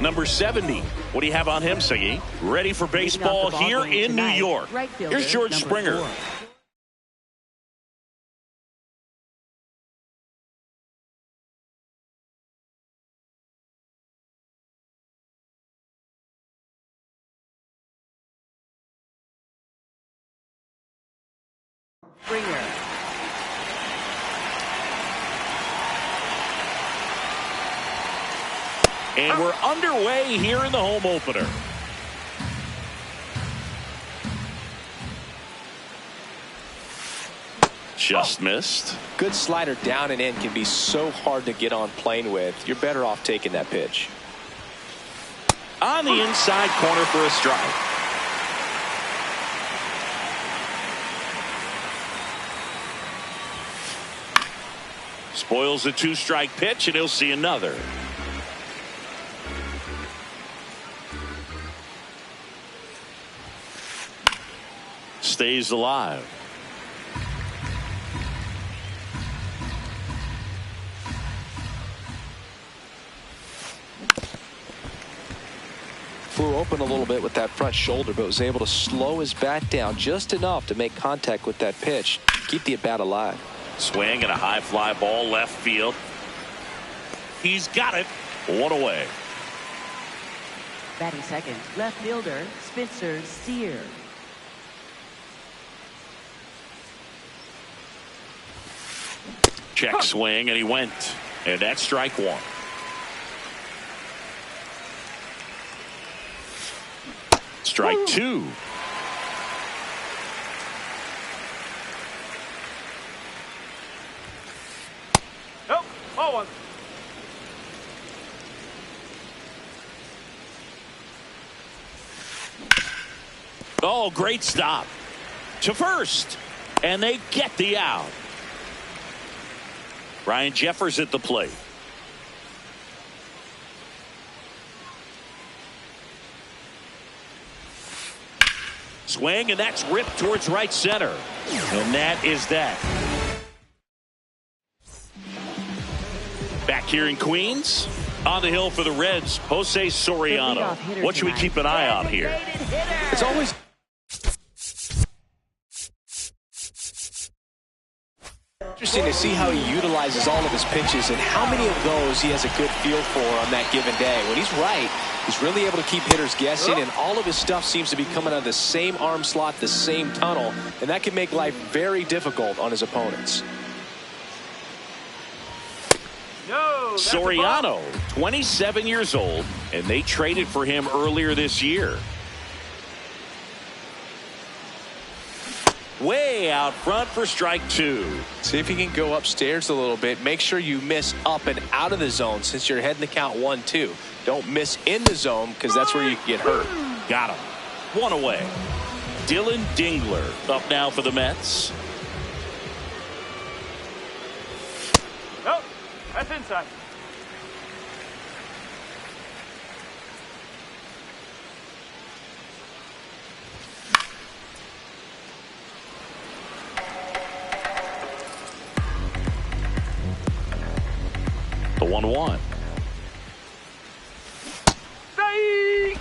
Number 70. What do you have on him, Siggy? Ready for baseball here in New York. Here's George Springer. 4. Springer. And we're underway here in the home opener. Just missed. Good slider down and in can be so hard to get on plane with. You're better off taking that pitch. On the inside corner for a strike. Spoils a 2-strike pitch, and he'll see another. Stays alive. Flew open a little bit with that front shoulder, but was able to slow his bat down just enough to make contact with that pitch. Keep the at-bat alive. Swing and a high fly ball left field. He's got it. 1 away. Batting second, left fielder Spencer Steer. Check swing, and he went. And that's strike 1. Strike 2. Nope. Ball 1. Oh, great stop. To first. And they get the out. Ryan Jeffers at the plate. Swing, and that's ripped towards right center. And that is that. Back here in Queens, on the hill for the Reds, Jose Soriano. What should we keep an eye on here? It's always interesting to see how he utilizes all of his pitches and how many of those he has a good feel for on that given day. When he's right, he's really able to keep hitters guessing, and all of his stuff seems to be coming out of the same arm slot, the same tunnel, and that can make life very difficult on his opponents. No, Soriano, 27 years old, and they traded for him earlier this year. Way out front for strike 2. See if you can go upstairs a little bit. Make sure you miss up and out of the zone since you're heading to count 1-2. Don't miss in the zone because that's where you can get hurt. Got him. 1 away. Dylan Dingler up now for the Mets. Nope. That's inside. The 1-1. Strike!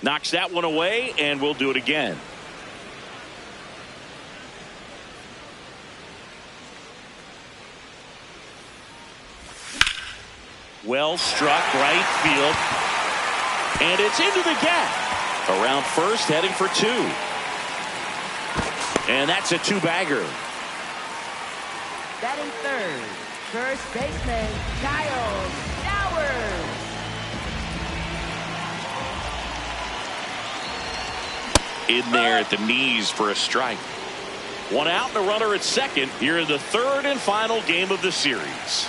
Knocks that one away, and we'll do it again. Well struck right field. And it's into the gap. Around first, heading for 2. And that's a 2-bagger. Batting third, first baseman Kyle Stowers. In there at the knees for a strike. 1 out and a runner at second here in the 3rd and final game of the series.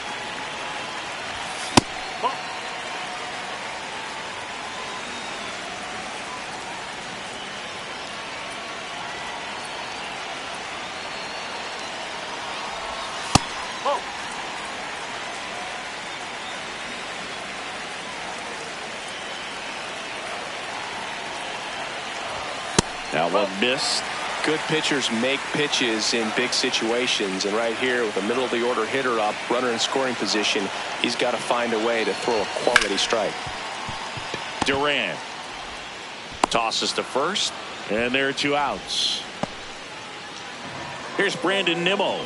That one missed. Good pitchers make pitches in big situations, and right here with a middle of the order hitter up, runner in scoring position, he's got to find a way to throw a quality strike. Duran tosses to first, and there are 2 outs. Here's Brandon Nimmo.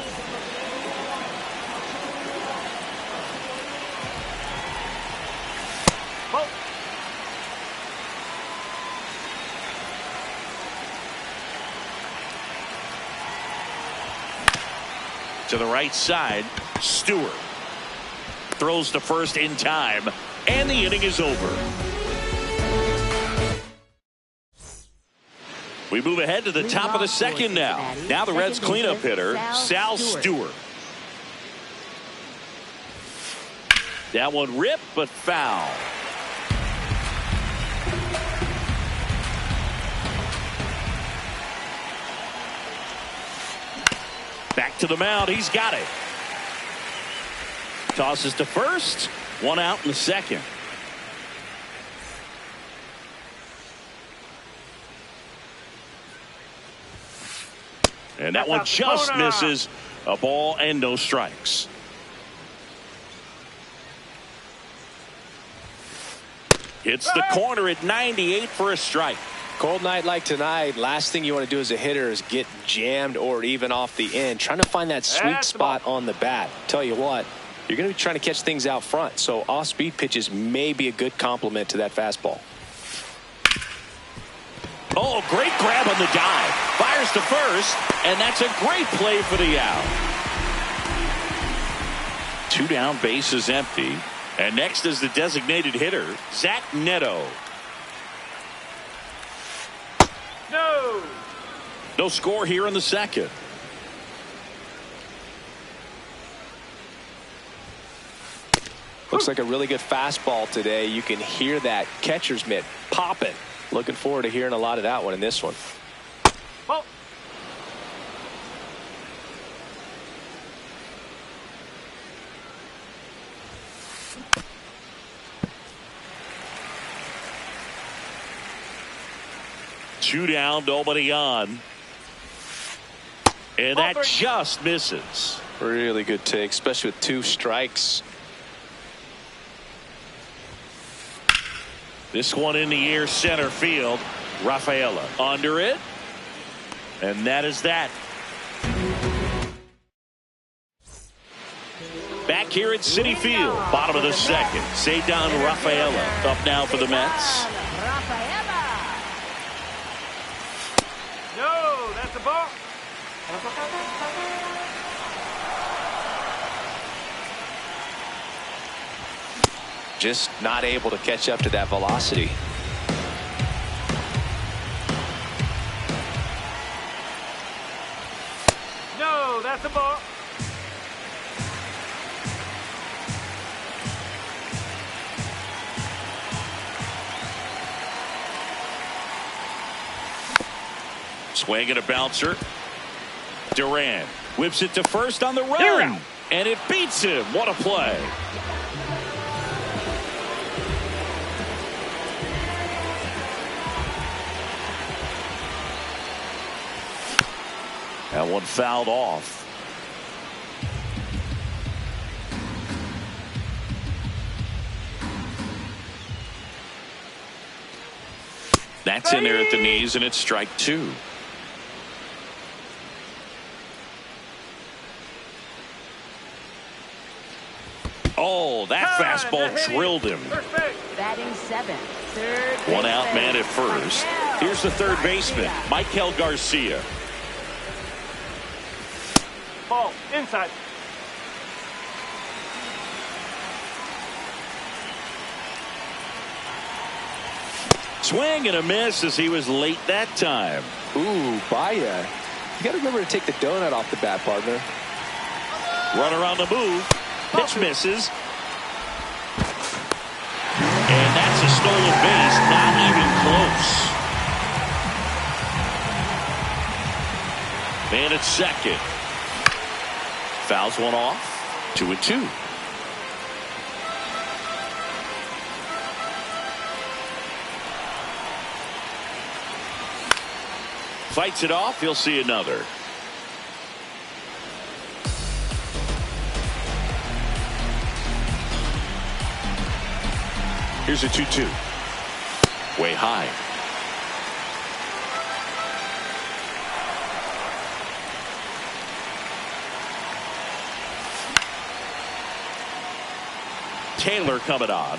To the right side, Stewart throws to first in time, and the inning is over. We move ahead to the top of the second now. Now the Reds cleanup hitter, Sal Stewart. That one ripped, but foul. Back to the mound. He's got it. Tosses to first. 1 out in the second. And that one just misses. A ball and no strikes. Hits the corner at 98 for a strike. Cold night like tonight, last thing you want to do as a hitter is get jammed or even off the end. Trying to find that sweet spot on the bat. Tell you what, you're going to be trying to catch things out front, so off-speed pitches may be a good complement to that fastball. Oh, great grab on the dive. Fires to first, and that's a great play for the out. 2 down, bases empty. And next is the designated hitter, Zach Neto. No score here in the second. Looks like a really good fastball today. You can hear that catcher's mitt popping. Looking forward to hearing a lot of that one in this one. Oh. Two down, nobody on. And that just misses. Really good take, especially with 2 strikes. This one in the air, center field. Rafaela under it. And that is that. Back here at Citi Field, bottom of the second. Ceddanne Rafaela up now for the Mets. No, that's a ball. Just not able to catch up to that velocity. No, that's a ball. Swing and a bouncer. Duran whips it to first on the run. And it beats him. What a play. That one fouled off. That's in there at the knees, and it's strike 2. Oh, that fastball drilled him. Batting 7th, third. 1 out, man at first. Here's the third baseman, Michael Garcia. Ball inside. Swing and a miss as he was late that time. Ooh, Baya. You got to remember to take the donut off the bat, partner. Runner on the move. Pitch misses. And that's a stolen base. Not even close. Man at second. Fouls one off. 2-2. Fights it off. He'll see another. Here's a 2-2. Way high. Taylor coming on.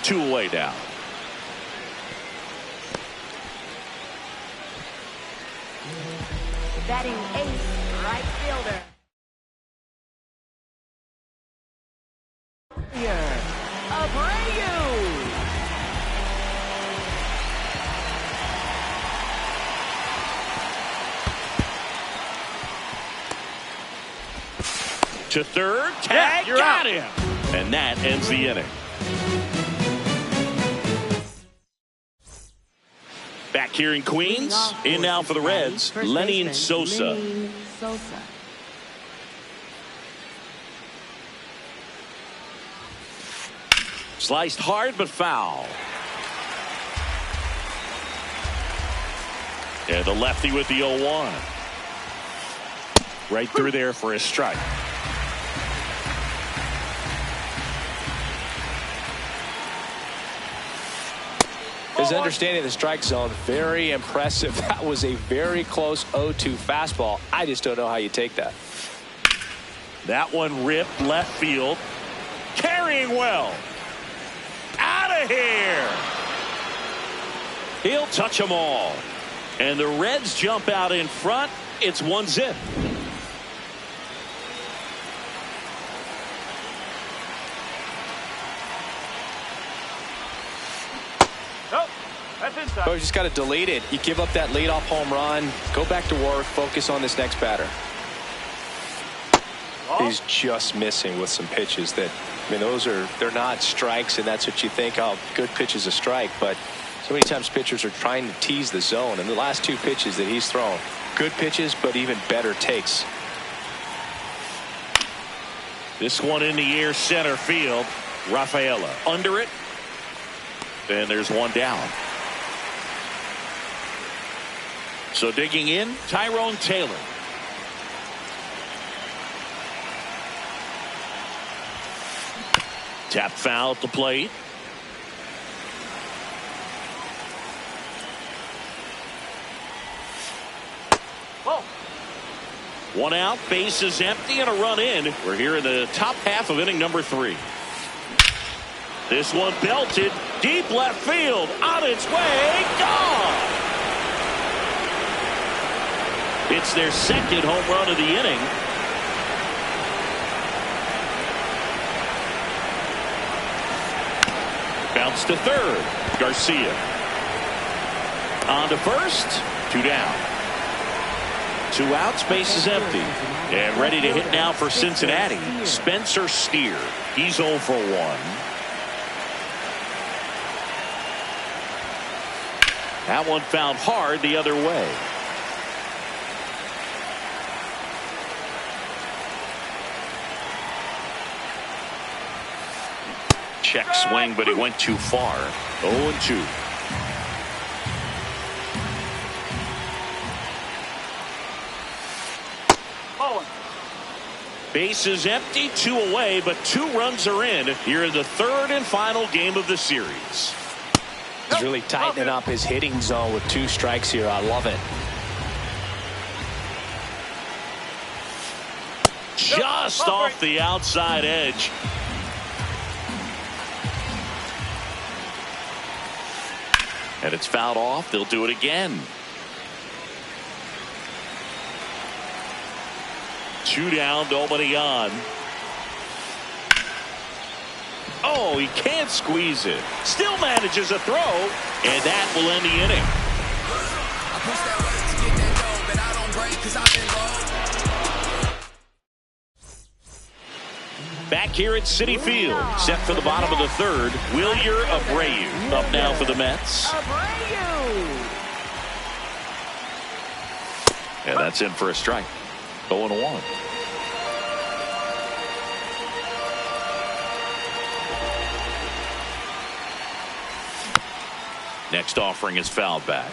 2 away now. Batting 8th, right fielder. Here, Abreu. To third, tag, you're got out. him. And that ends the inning. Back here in Queens, in now for the Reds, Lenny Sosa. Lenny Sosa. Sliced hard but foul. And the lefty with the 0-1. Right through there for a strike. His understanding of the strike zone, very impressive. That was a very close 0-2 fastball. I just don't know how you take that. That one ripped left field. Carrying well. Out of here. He'll touch them all. And the Reds jump out in front. It's 1-0. Nope. That's inside. Oh, you just got to delete it. You give up that leadoff home run. Go back to work. Focus on this next batter. He's just missing with some pitches that, I mean, they're not strikes, and that's what you think, oh, good pitch is a strike. But so many times pitchers are trying to tease the zone, and the last 2 pitches that he's thrown, good pitches, but even better takes. This one in the air, center field. Rafaela under it. And there's one down. So digging in, Tyrone Taylor. Tap foul at the plate. Whoa. One out, bases empty, and a run in. We're here in the top half of inning number 3. This one belted deep left field, on its way, gone. It's their second home run of the inning. Bounce to third. Garcia. On to first. 2 down. 2 outs, base is empty. And ready to hit now for Cincinnati, Spencer Steer. He's 0 for 1. That one fouled hard the other way. Check swing, but he went too far. 0-2. Bases empty, 2 away, but 2 runs are in here in the 3rd and final game of the series. He's really tightening up his hitting zone with 2 strikes here. I love it. Just off the outside edge. And it's fouled off. They'll do it again. 2 down, nobody on. Oh, he can't squeeze it. Still manages a throw, and that will end the inning. I push that work to get that dough, but I don't break 'cause I've been low. Back here at Citi Field, set for the bottom of the 3rd, Wilyer Abreu up now for the Mets. Abreu. And that's in for a strike. 0-1. Next offering is fouled back.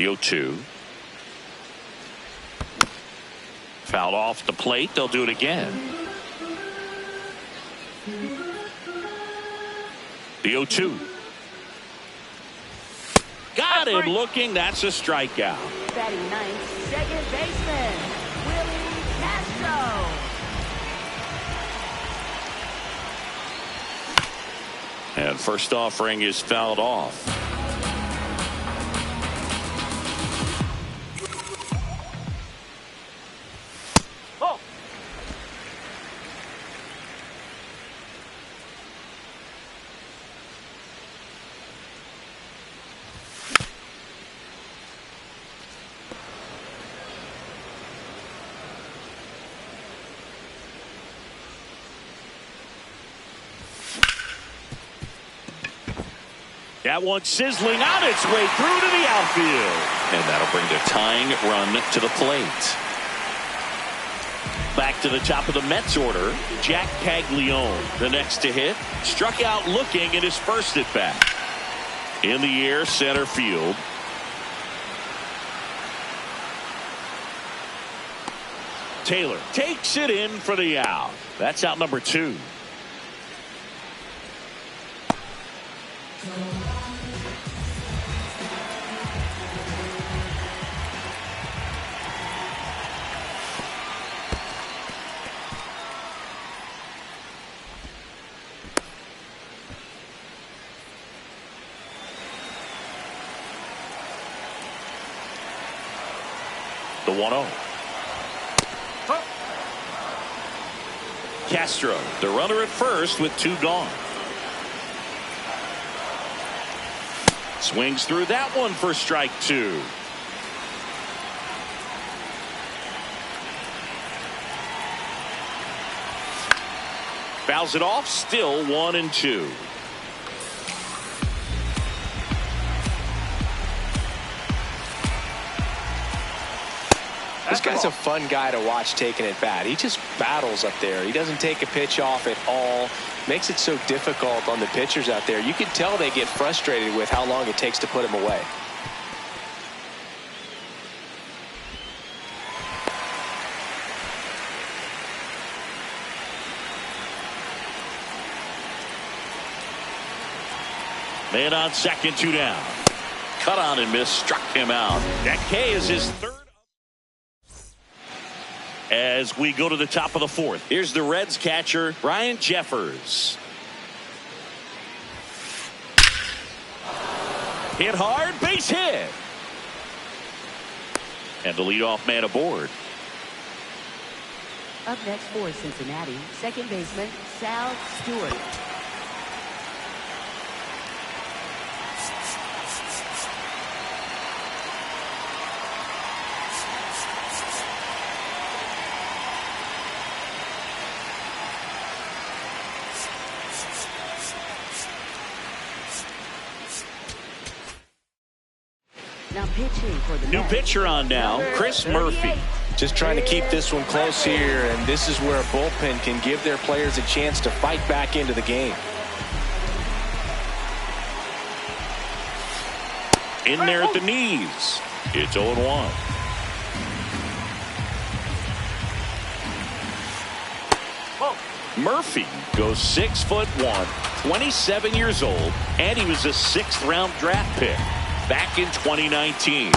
The 0-2. Fouled off the plate. They'll do it again. The 0-2. Got him looking. That's a strikeout. Batting ninth, second baseman, Willie Castro. And first offering is fouled off. Oh. That one sizzling on its way through to the outfield. And that'll bring the tying run to the plate. Back to the top of the Mets order. Jack Caglione, the next to hit. Struck out looking in his first at bat. In the air, center field. Taylor takes it in for the out. That's out number 2. The 1-0. Castro, the runner at first with 2 gone. Swings through that one for strike 2. Fouls it off, still 1-2. This guy's a fun guy to watch taking at bat. He just battles up there. He doesn't take a pitch off at all. Makes it so difficult on the pitchers out there. You can tell they get frustrated with how long it takes to put him away. Man on second, 2 down. Cut on and miss, struck him out. That K is his 3rd. As we go to the top of the 4th, here's the Reds catcher, Ryan Jeffers. Hit hard, base hit. And the leadoff man aboard. Up next for Cincinnati, second baseman, Sal Stewart. Now pitching for the New Mets, pitcher on now, Chris Murphy. Just trying to keep this one close here, and this is where a bullpen can give their players a chance to fight back into the game. In there at the knees. It's 0-1. Murphy goes 6'1", 27 years old, and he was a 6th round draft pick back in 2019.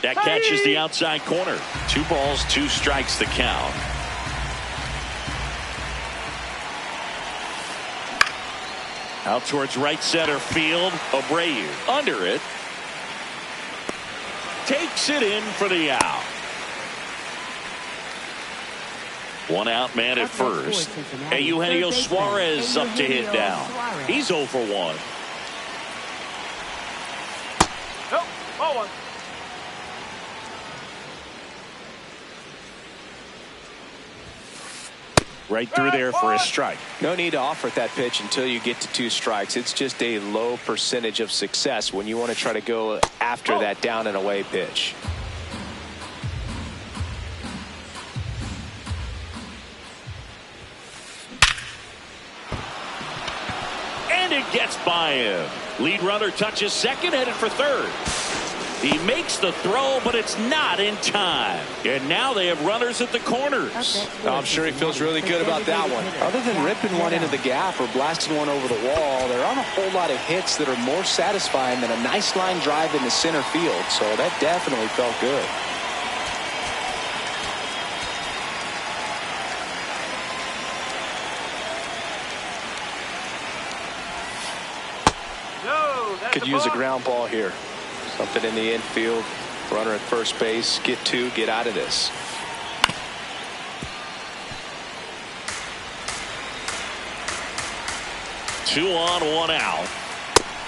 That catches the outside corner. 2 balls, 2 strikes the count. Out towards right center field. Abreu under it. Takes it in for the out. 1 out, man at first. And Eugenio Suarez up to hit down. He's 0 for 1. Nope. Ball 1. Right through there for a strike. No need to offer that pitch until you get to 2 strikes. It's just a low percentage of success when you want to try to go after that down and away pitch. He gets by him. Lead runner touches second, headed for third. He makes the throw, but it's not in time. And now they have runners at the corners. I'm sure he feels really good about that one. Other than ripping one into the gap or blasting one over the wall, there aren't a whole lot of hits that are more satisfying than a nice line drive in the center field. So that definitely felt good. Could use a ground ball here. Something in the infield. Runner at first base. Get two. Get out of this. Two on, one out.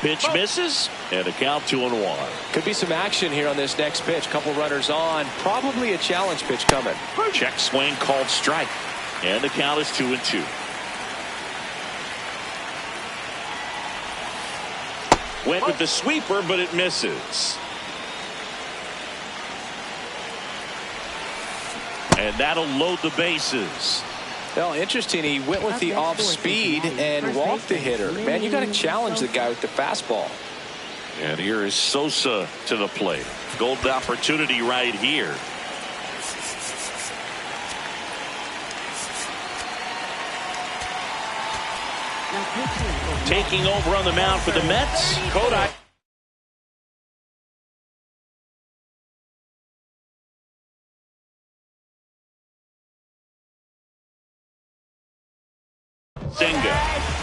Pitch misses, and a count 2-1. Could be some action here on this next pitch. Couple runners on. Probably a challenge pitch coming. Check swing called strike, and the count is 2-2. Went with the sweeper, but it misses. And that'll load the bases. Well, interesting. He went with the off speed and walked the hitter. Man, you got to challenge the guy with the fastball. And here is Sosa to the plate. Golden opportunity right here. Taking over on the mound for the Mets, Kodai.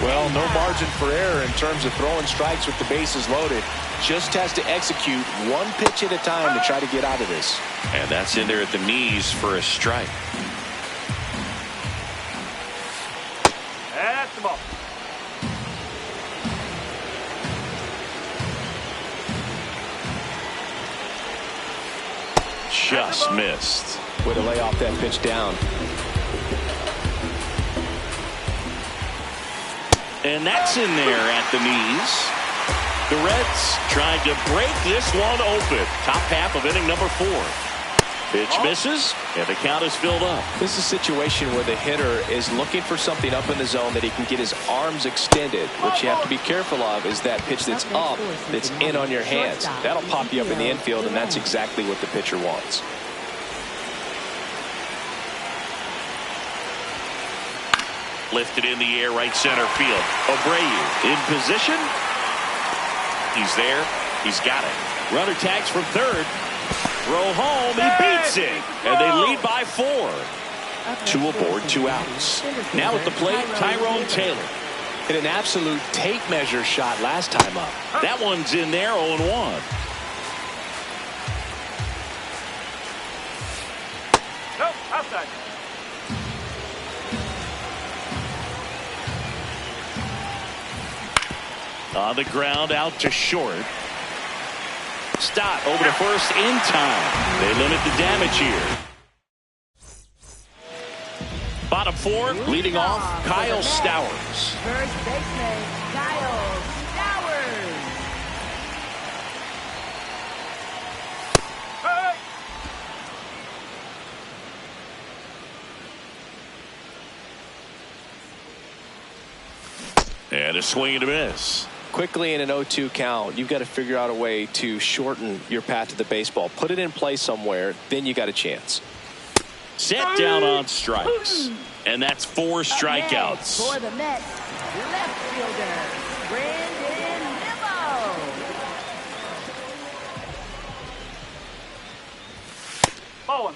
Well, no margin for error in terms of throwing strikes with the bases loaded. Just has to execute one pitch at a time to try to get out of this. And that's in there at the knees for a strike. That's the ball. Just missed. Way to lay off that pitch down. And that's in there at the knees. The Reds trying to break this one open. Top half of inning number 4. Pitch misses, and the count is filled up. This is a situation where the hitter is looking for something up in the zone that he can get his arms extended. What you have to be careful of is that pitch that's up, that's in on your hands. That'll pop you up in the infield, and that's exactly what the pitcher wants. Lifted in the air, right center field. Abreu in position. He's there. He's got it. Runner tags from third. Throw home. He beats it. And they lead by 4. 2 aboard, 2 outs. Now at the plate, Tyrone Taylor. Hit an absolute tape measure shot last time up. That one's in there, 0-1. Nope, outside. On the ground, out to short. Stott over to first in time. They limit the damage here. Bottom 4, leading off, Kyle Stowers. First baseman, Kyle Stowers. Hey! And a swing and a miss. Quickly in an 0-2 count, you've got to figure out a way to shorten your path to the baseball. Put it in play somewhere, then you got a chance. Set down on strikes. And that's 4 strikeouts. For the Mets, left fielder, Brandon Nimmo. Ball one.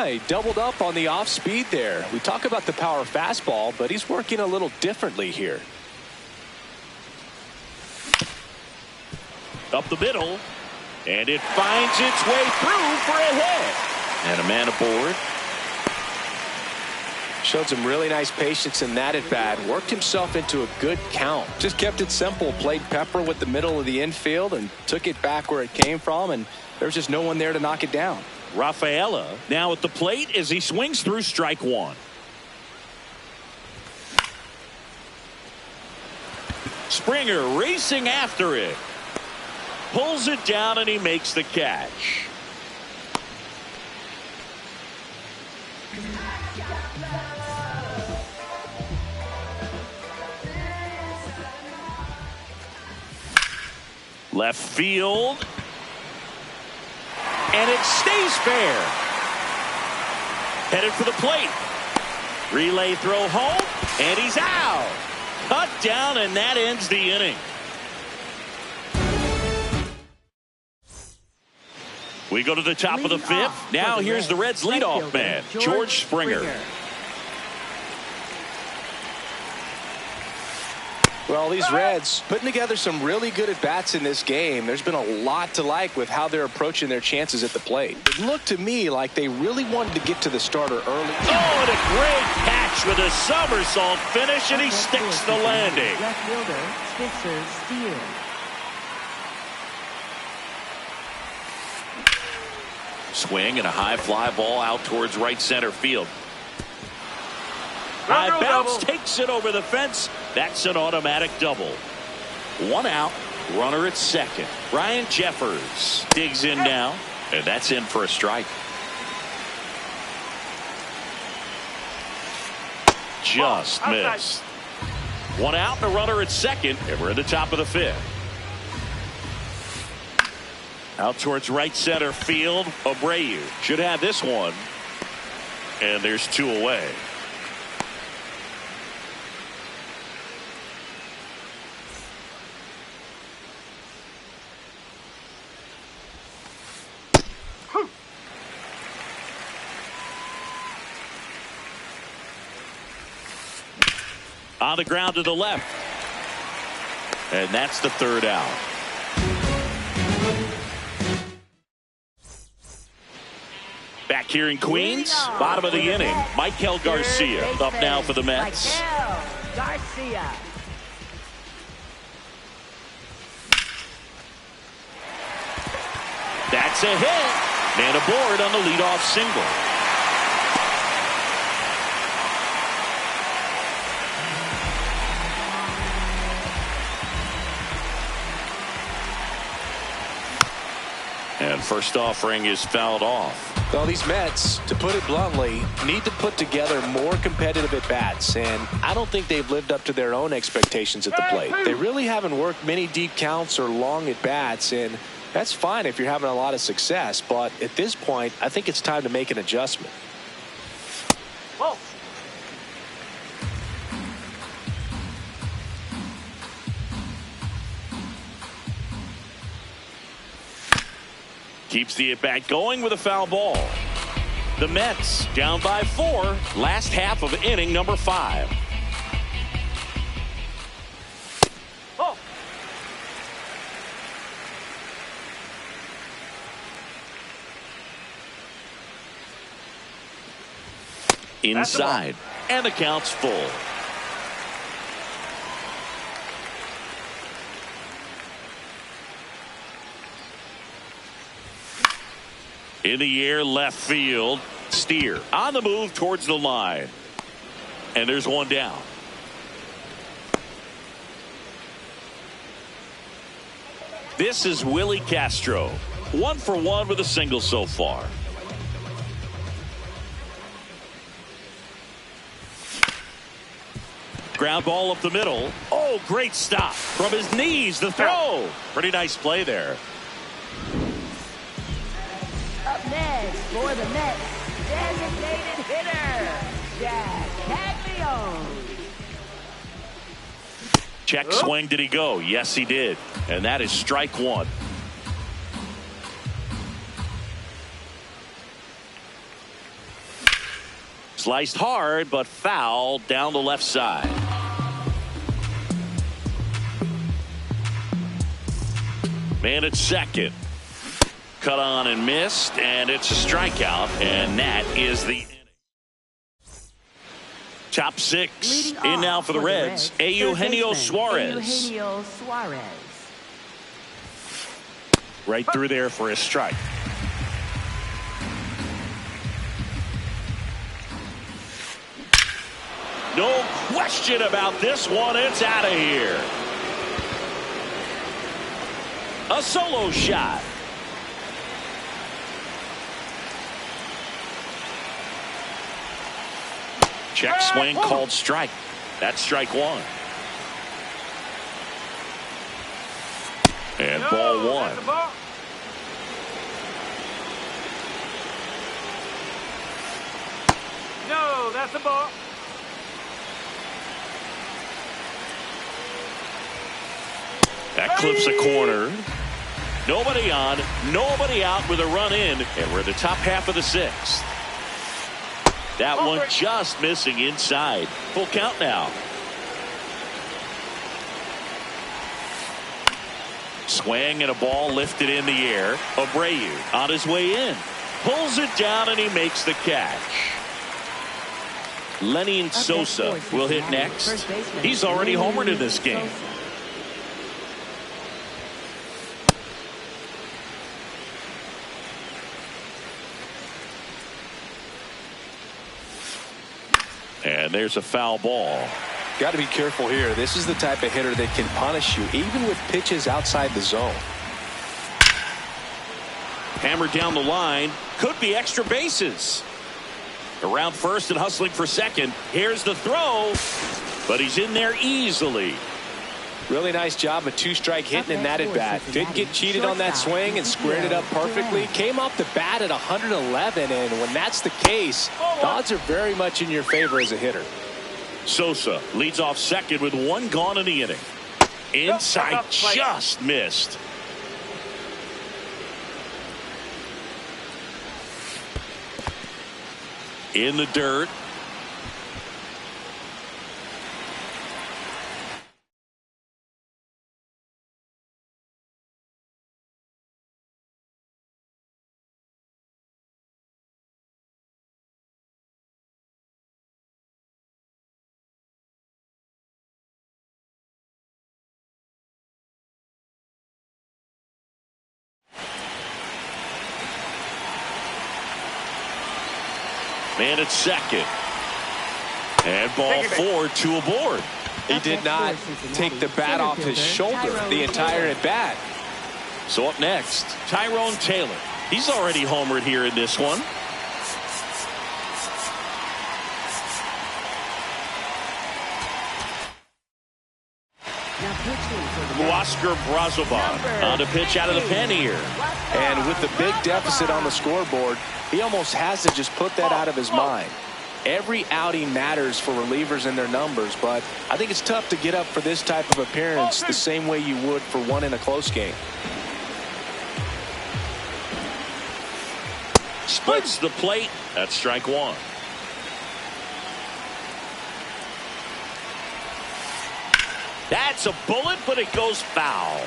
He doubled up on the off speed there. We talk about the power fastball, but he's working a little differently here. Up the middle, and it finds its way through for a hit. And a man aboard. Showed some really nice patience in that at bat. Worked himself into a good count. Just kept it simple. Played pepper with the middle of the infield and took it back where it came from, and there's just no one there to knock it down. Rafaela now at the plate as he swings through strike 1. Springer racing after it. Pulls it down and he makes the catch. Left field. And it stays fair. Headed for the plate. Relay throw home. And he's out. Cut down, and that ends the inning. We go to the top of the fifth. Now here's the Reds' leadoff man, George Springer. Well, these Reds putting together some really good at-bats in this game. There's been a lot to like with how they're approaching their chances at the plate. It looked to me like they really wanted to get to the starter early. Oh, and a great catch with a somersault finish, and he sticks the landing. Left fielder, Spencer Steer. Swing and a high fly ball out towards right center field. High bounce takes it over the fence. That's an automatic double. One out. Runner at second. Ryan Jeffers digs in now, and that's in for a strike. Just missed. One out and a runner at second, and we're in the top of the fifth. Out towards right center field. Abreu should have this one. And there's two away. On the ground to the left. And that's the third out. Back here in Queens, bottom of the inning, Michael Garcia up now for the Mets. Michael Garcia. That's a hit. And aboard on the leadoff single. And first offering is fouled off. Well, these Mets, to put it bluntly, need to put together more competitive at-bats, and I don't think they've lived up to their own expectations at the plate. They really haven't worked many deep counts or long at-bats, and that's fine if you're having a lot of success, but at this point, I think it's time to make an adjustment. Whoa. Keeps the at-bat going with a foul ball. The Mets down by 4, last half of inning number 5. Oh. Inside, and the count's full. In the air, left field. Steer on the move towards the line. And there's one down. This is Willie Castro. 1 for 1 with a single so far. Ground ball up the middle. Oh, great stop. From his knees, the throw. Pretty nice play there. Up next for the Mets, designated hitter, Jack Caglione. Check swing. Did he go? Yes, he did. And that is strike one. Sliced hard, but foul down the left side. Man at second. Cut on and missed, and it's a strikeout, and that is the inning. Top 6 in now for the Reds. Eugenio Suarez. Eugenio Suarez. Right through there for a strike. No question about this one. It's out of here. A solo shot. Check swing called strike. That's strike one. And Ball one. That's a ball. No, that's a ball. That clips a corner. Nobody on, nobody out with a run in, and we're in the top half of the sixth. That one just missing inside. Full count now. Swing and a ball lifted in the air. Abreu on his way in. Pulls it down and he makes the catch. Lenny Sosa will hit next. He's already homered in this game. And there's a foul ball. Got to be careful here. This is the type of hitter that can punish you even with pitches outside the zone. Hammered down the line. Could be extra bases. Around first and hustling for second. Here's the throw. But he's in there easily. Really nice job, a two-strike hitting in that at bat. Didn't get cheated on that swing and squared it up perfectly. Came off the bat at 111, and when that's the case, the odds are very much in your favor as a hitter. Sosa leads off second with one gone in the inning. Inside, just missed. In the dirt. Man at second. And ball four to aboard. He did not take the bat off his shoulder the entire at bat. So up next, Tyrone Taylor. He's already homered here in this one. Oscar Brazoban on the pitch out of the pen here. And with the big deficit on the scoreboard, he almost has to just put that out of his mind. Every outing matters for relievers and their numbers, but I think it's tough to get up for this type of appearance the same way you would for one in a close game. Splits the plate. That's strike one. That's a bullet, but it goes foul.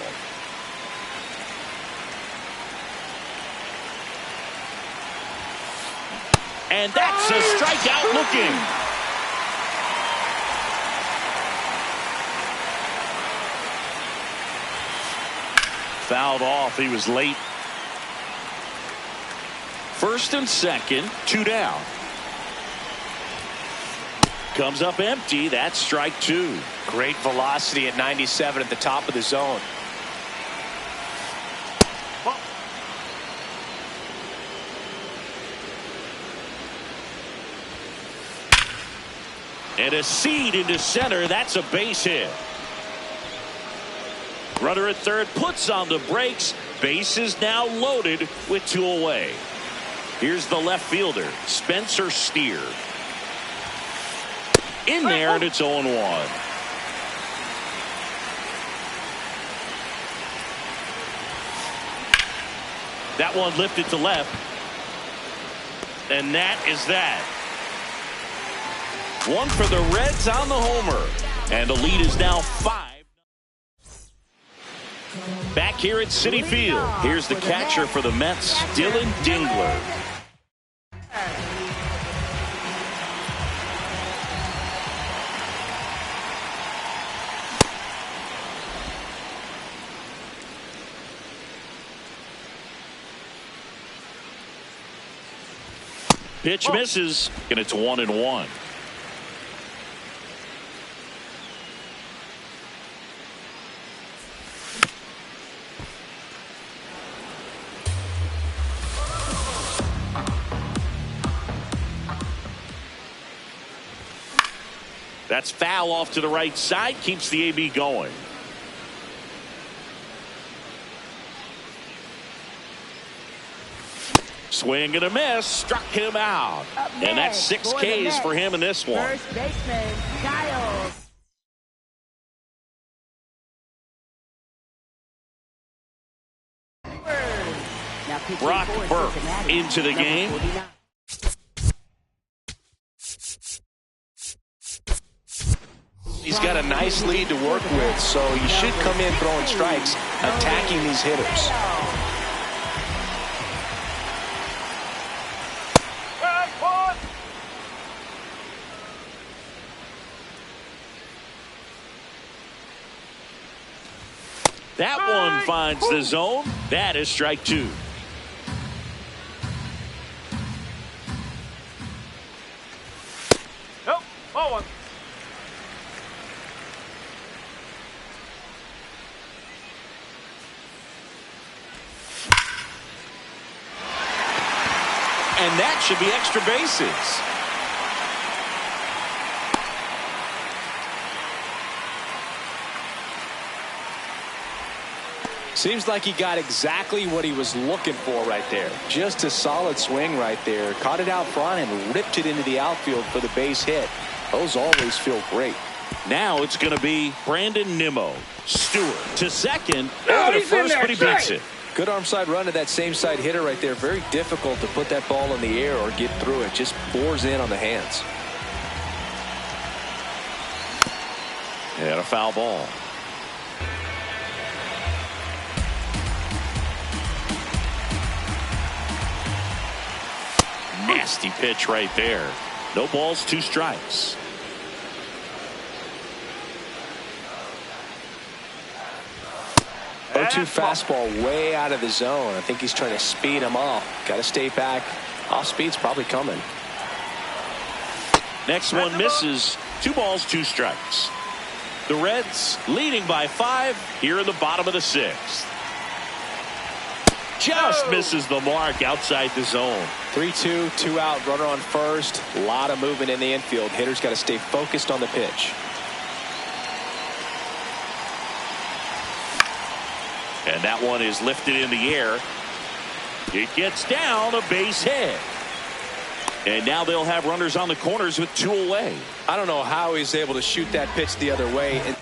And that's a strikeout looking. Fouled off. He was late. First and second, two down. Comes up empty. That's strike two. Great velocity at 97 at the top of the zone. And a seed into center. That's a base hit. Runner at third puts on the brakes. Base is now loaded with two away. Here's the left fielder, Spencer Steer. In there, and it's 0-1. That one lifted to left. And that is that. One for the Reds on the homer. And the lead is now 5. Back here at Citi Field. Here's the catcher for the Mets, Dylan Dingler. Pitch misses, and it's 1-1. That's foul off to the right side, keeps the AB going. Swing and a miss, struck him out. And that's 6 Ks for him in this one. First baseman, Kyle. Now pitching Brock for Burke Cincinnati, into the number game. 49. He's got a nice lead to work with, so he should come in throwing strikes, attacking these hitters. That one finds the zone. That is strike 2. Nope. Ball one. And that should be extra bases. Seems like he got exactly what he was looking for right there. Just a solid swing right there. Caught it out front and ripped it into the outfield for the base hit. Those always feel great. Now it's going to be Brandon Nimmo. Stewart to second. Over to first, but he beats it. Good arm side run to that same side hitter right there. Very difficult to put that ball in the air or get through it. Just bores in on the hands. And a foul ball. Nasty pitch right there. No balls, 2 strikes. Oh, 2 fastball way out of the zone. I think he's trying to speed him off. Got to stay back. Off speed's probably coming. Next one misses. 2 balls, 2 strikes. The Reds leading by 5 here in the bottom of the 6th. Just misses the mark outside the zone. 3-2, 2 out, runner on first. A lot of movement in the infield. Hitter's got to stay focused on the pitch. And that one is lifted in the air. It gets down, a base hit. And now they'll have runners on the corners with 2 away. I don't know how he's able to shoot that pitch the other way. And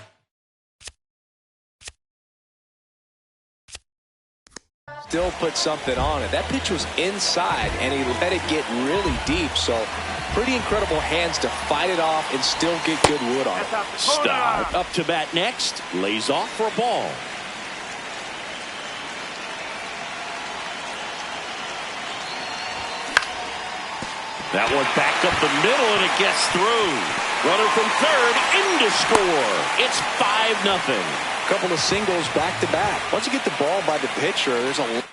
still put something on it. That pitch was inside, and he let it get really deep. So pretty incredible hands to fight it off and still get good wood on it. Stop. Up to bat next. Lays off for a ball. That one back up the middle, and it gets through. Runner from third in to score. It's 5-0. Couple of singles back to back. Once you get the ball by the pitcher, there's a lot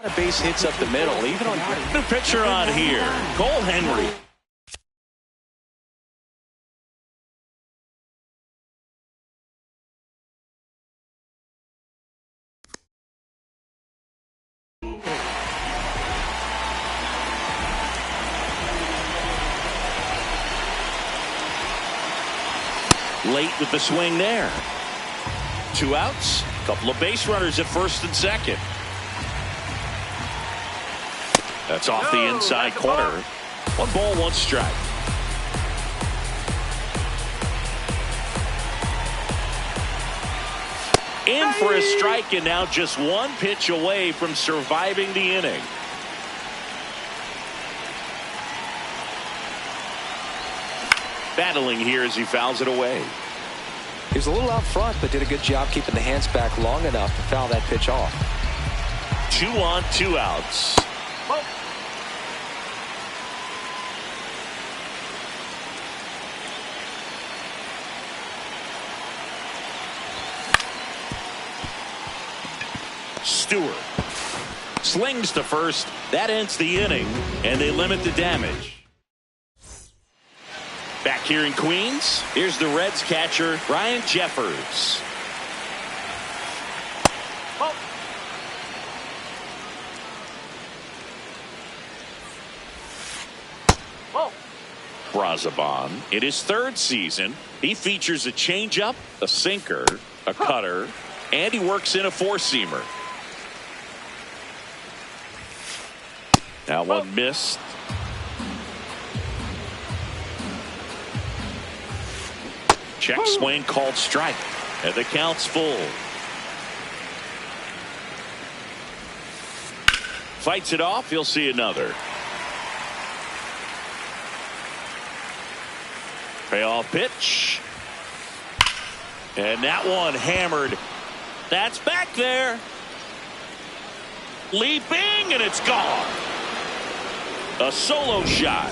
of base hits up the middle, even on The pitcher on here, Cole Henry. Late with the swing there. 2 outs. Couple of base runners at first and second. That's off the inside corner. 1 ball, 1 strike. In for a strike, and now just 1 pitch away from surviving the inning. Battling here as he fouls it away. He was a little out front, but did a good job keeping the hands back long enough to foul that pitch off. 2 on, 2 outs. Stewart slings to first. That ends the inning, and they limit the damage. Back here in Queens, here's the Reds catcher, Ryan Jeffers. Brazoban. In his third season, he features a changeup, a sinker, a cutter, and he works in a four-seamer. Now one missed. Check swing called strike. And the count's full. Fights it off. He'll see another. Payoff pitch. And that one hammered. That's back there. Leaping, and it's gone. A solo shot.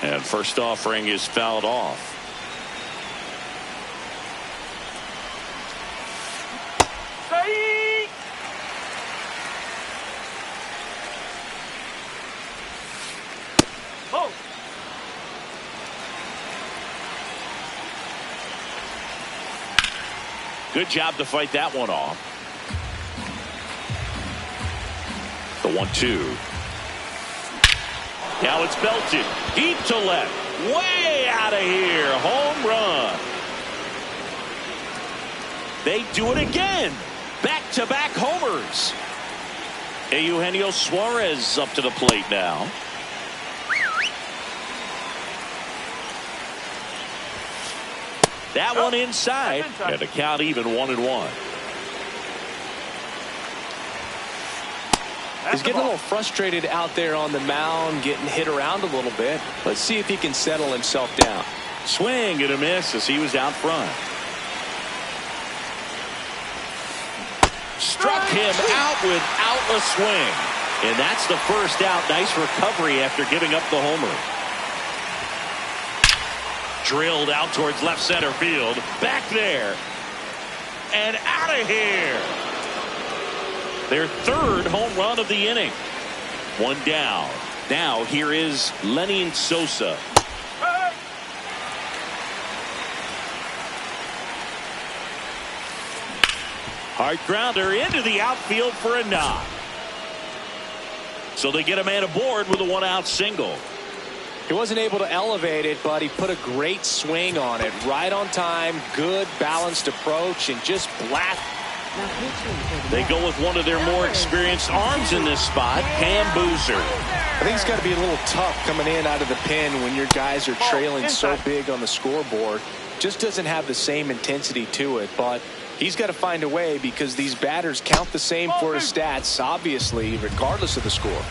And first offering is fouled off. Oh. Good job to fight that one off. The 1-2. Now it's belted deep to left, way out of here. Home run. They do it again. Back-to-back homers. Eugenio Suarez up to the plate now. That one inside, and the count even 1-1. He's getting a little frustrated out there on the mound, getting hit around a little bit. Let's see if he can settle himself down. Swing and a miss as he was out front. Struck him out without a swing. And that's the first out. Nice recovery after giving up the homer. Drilled out towards left center field. Back there. And out of here. Their third home run of the inning. One down. Now here is Lenyn Sosa. Hard grounder into the outfield for a knock. So they get a man aboard with a one-out single. He wasn't able to elevate it, but he put a great swing on it. Right on time, good balanced approach, and just blast. They go with one of their more experienced arms in this spot, Cam Boozer. I think it's got to be a little tough coming in out of the pen when your guys are trailing so big on the scoreboard. Just doesn't have the same intensity to it, but he's got to find a way because these batters count the same for his stats, obviously, regardless of the score.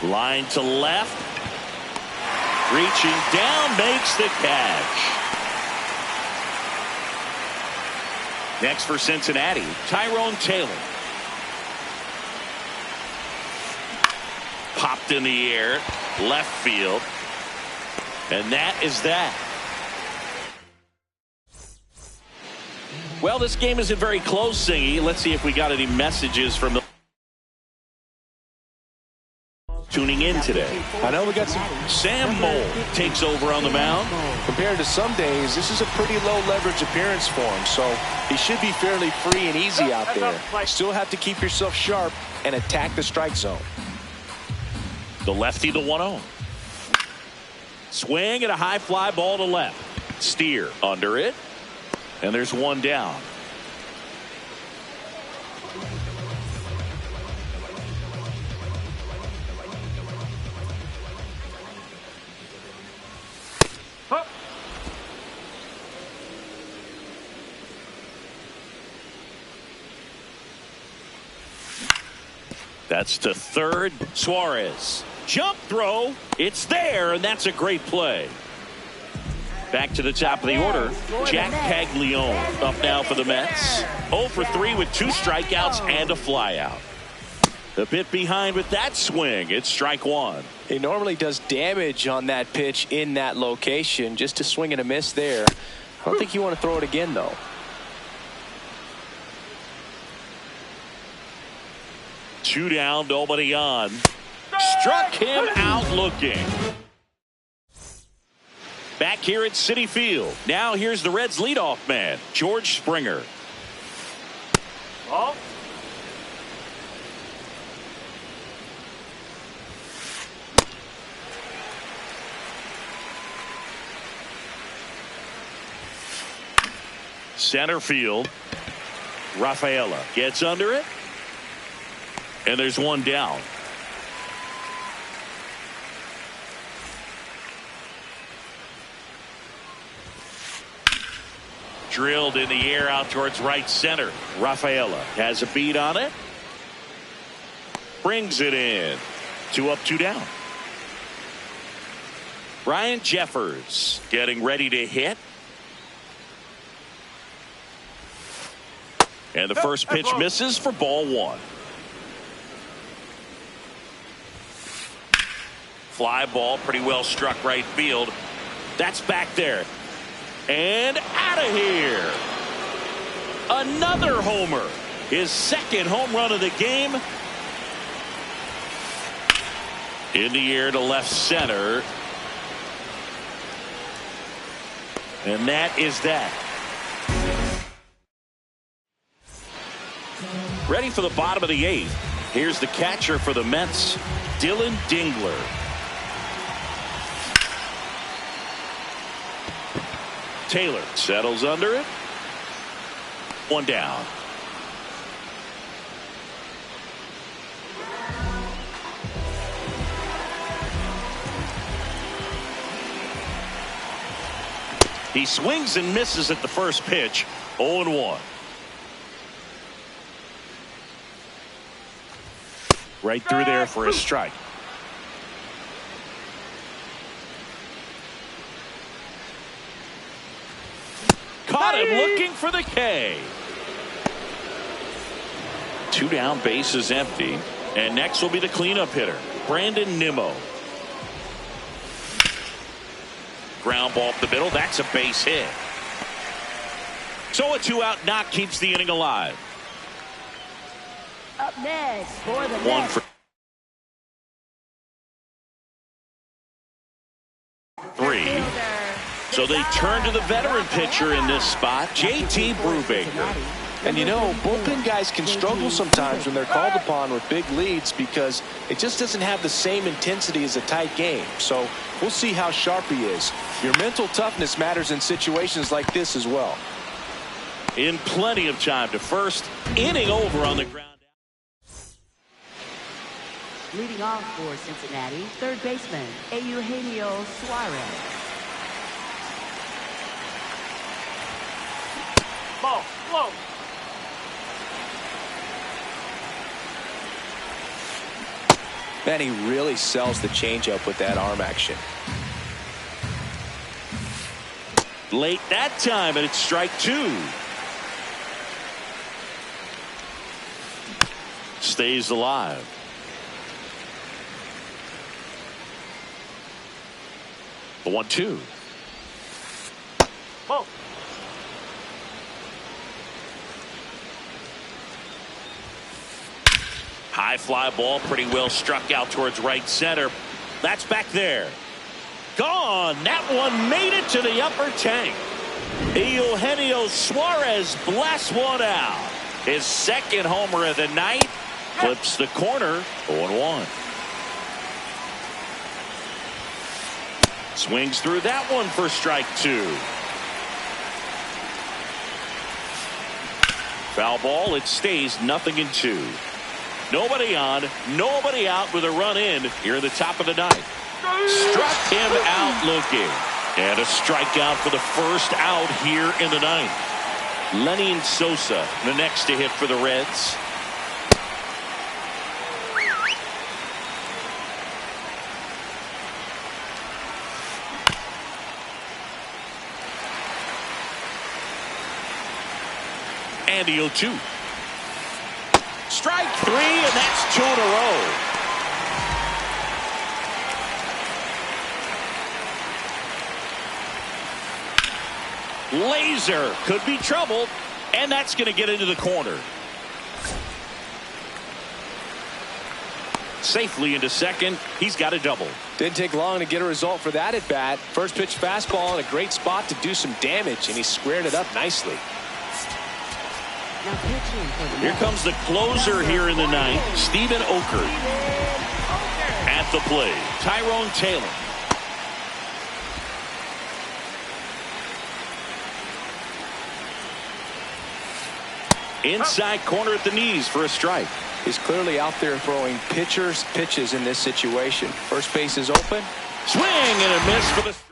Line to left. Reaching down, makes the catch. Next for Cincinnati, Tyrone Taylor. Popped in the air, left field. And that is that. Well, this game isn't very close, Singy. Let's see if we got any messages from the tuning in today. I know we got some. Sam Moll takes over on the mound. Compared to some days, this is a pretty low leverage appearance for him, so he should be fairly free and easy out there. Still have to keep yourself sharp and attack the strike zone. The lefty, the 1-0. Swing and a high fly ball to left. Steer under it. And there's one down. That's to third. Suarez. Jump throw. It's there, and that's a great play. Back to the top of the order. Jack Caglione up now for the Mets. 0 for 3 with 2 strikeouts and a flyout. A bit behind with that swing. It's strike one. He normally does damage on that pitch in that location. Just a swing and a miss there. I don't think you want to throw it again, though. Two down, nobody on. Struck him out looking. Back here at Citi Field. Now here's the Reds leadoff man, George Springer. Center field. Rafaela gets under it. And there's one down. Drilled in the air out towards right center. Rafaela has a beat on it. Brings it in. 2 up, 2 down. Ryan Jeffers getting ready to hit. And the first pitch misses for ball 1. Fly ball pretty well struck right field. That's back there. And out of here. Another homer. His second home run of the game. In the air to left center. And that is that. Ready for the bottom of the 8th. Here's the catcher for the Mets, Dylan Dingler. Taylor settles under it. 1 down. He swings and misses at the first pitch. 0-1. Right through there for a strike. Caught him looking for the K. 2 down, base is empty. And next will be the cleanup hitter, Brandon Nimmo. Ground ball up the middle. That's a base hit. So a 2-out knock keeps the inning alive. Up next for the One Mets. for 3. So they turn to the veteran pitcher in this spot, J.T. Brubaker. And you know, bullpen guys can struggle sometimes when they're called upon with big leads because it just doesn't have the same intensity as a tight game. So we'll see how sharp he is. Your mental toughness matters in situations like this as well. In plenty of time to first. Inning over on the ground. Leading off for Cincinnati, third baseman, Eugenio Suarez. Ball. Low. Man, he really sells the changeup with that arm action. Late that time, and it's strike 2. Stays alive. The 1-2. Ball. High fly ball, pretty well struck out towards right center. That's back there. Gone. That one made it to the upper tank. Eugenio Suarez blasts one out. His second homer of the night. Clips the corner. 0-1. Swings through that one for strike 2. Foul ball. It stays 0-2. Nobody on, nobody out with a run in here in the top of the 9th. Struck him out looking. And a strikeout for the first out here in the 9th. Lenny Sosa, the next to hit for the Reds. And the 0-2. Strike 3, and that's 2 in a row. Laser could be trouble, and that's going to get into the corner. Safely into second. He's got a double. Didn't take long to get a result for that at bat. First pitch fastball in a great spot to do some damage, and he squared it up nicely. Now pitching for the Here Mets. comes the closer here in the 9th, Stephen Oker. At the plate, Tyrone Taylor. Inside corner at the knees for a strike. He's clearly out there throwing pitches in this situation. First base is open. Swing and a miss for the strike.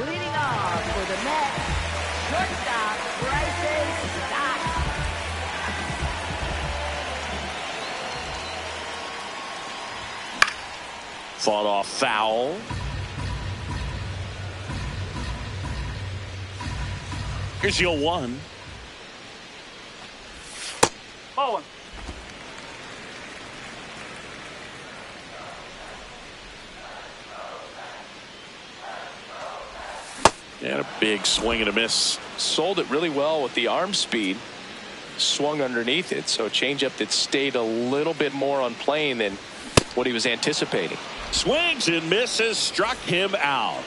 Leading off for the Mets, shortstop Bryson Stott. Fought off foul. Here's your 1. Ball one. And a big swing and a miss. Sold it really well with the arm speed. Swung underneath it, so changeup that stayed a little bit more on plane than what he was anticipating. Swings and misses, struck him out.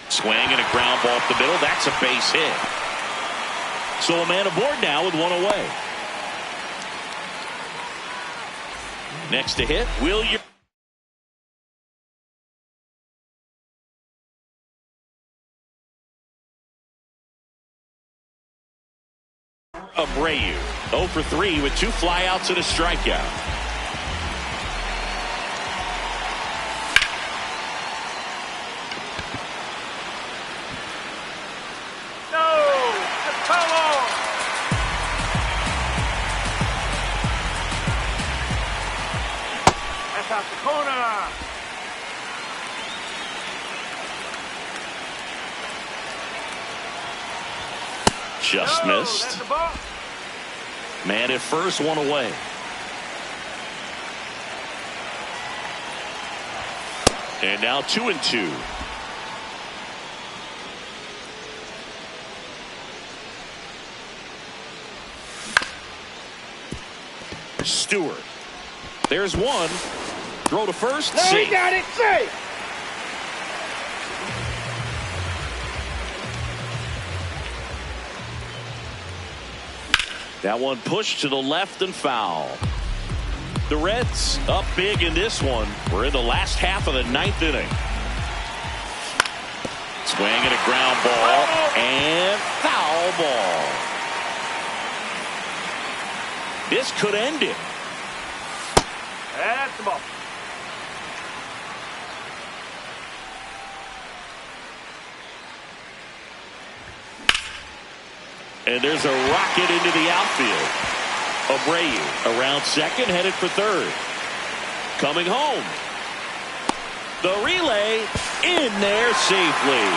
Swing and a ground ball up the middle. That's a base hit. So a man aboard now with 1 away. Next to hit, William. Abreu 0 for 3 with 2 flyouts and a strikeout. No! Come on! That's out the corner. Just No, missed. that's the ball. Man at first, 1 away. And now 2-2. Stewart. There's 1. Throw to first. No, he Safe. got it. Safe. That one pushed to the left and foul. The Reds up big in this one. We're in the last half of the 9th inning. Swing and a ground ball and foul ball. This could end it. That's the ball. And there's a rocket into the outfield. Abreu around second, headed for third. Coming home. The relay in there safely.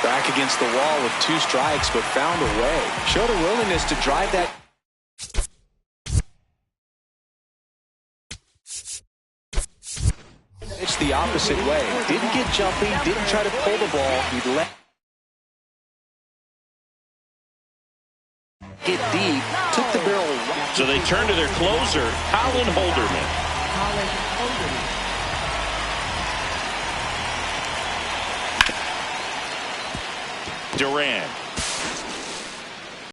Back against the wall with 2 strikes, but found a way. Showed a willingness to drive that. It's the opposite way. Didn't get jumpy, didn't try to pull the ball. He let get deep, took the barrel. So they turn to their closer, Colin Holderman. Colin Holderman. Duran